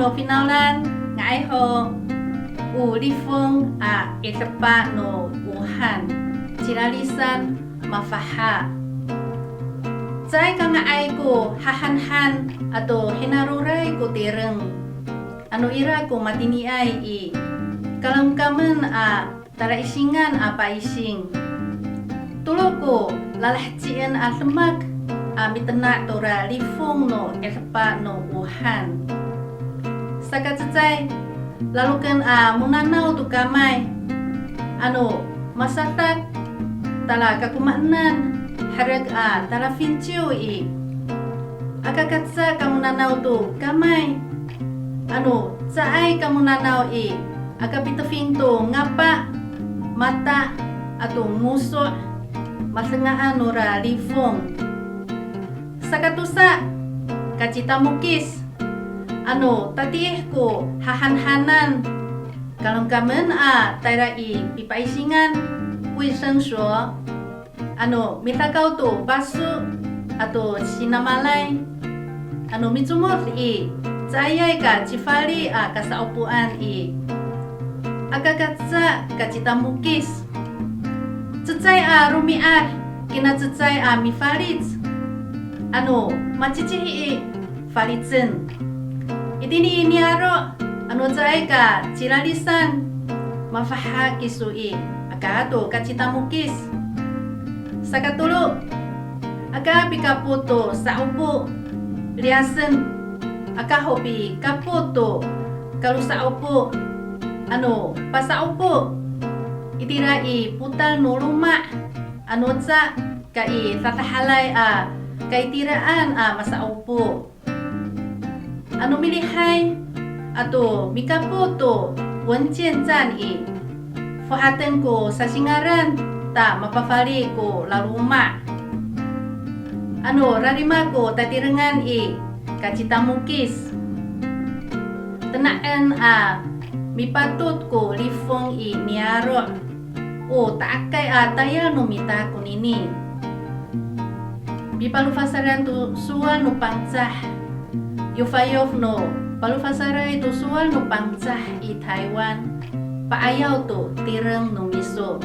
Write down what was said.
no finalan ngai ho lifong ikapa no Wuhan cilalisan mafaha. Zai ka ngai ko hahan-han atau hinaruray ko tireng ira ko matiniay kalamkaman tara isingan paising tulo ko lalahcian lemak mitena tora lifong no ikapa no Wuhan. Sakat cecai lalu kan munanau tu kamay masatak tala kakumanan harag tala finciu akakatsa kamunanaw tu kamay saay kamunanaw akapitafing tu ngapa mata ato nguso masengaan ora lifong sakatusa kacita mukis tatiih ko hahan-hanan kalangkamen tayrai pipaisingan wisensyo mitakaw to baso ato sinamalay mitsumot sayay ka cifali kasaupuan akakatsa kacita mukis cecay rumiar kina cecay mifalits macicihi falitsen itini iniaro cay ka cilalisan mafaha kisui akato kacita mukis sakatulo aka pikaputo sa upo liasen aka hobi kaputo kalu sa upo pasa upo itirai putal no luma sa kai tatahalay kai tiraan masa upo milihay ato mikaputo wancien zan fahaten ko sa singaran ta mapafali ko laruma rarima ko tatirengan kacita mukis tenaan mipatut ko lifong niaro taakay taya no mita kunini bipalufasaran tu sual no pangcah yufayof no palufasaray tu sual no pangcah Taiwan paayaw to tireng no miso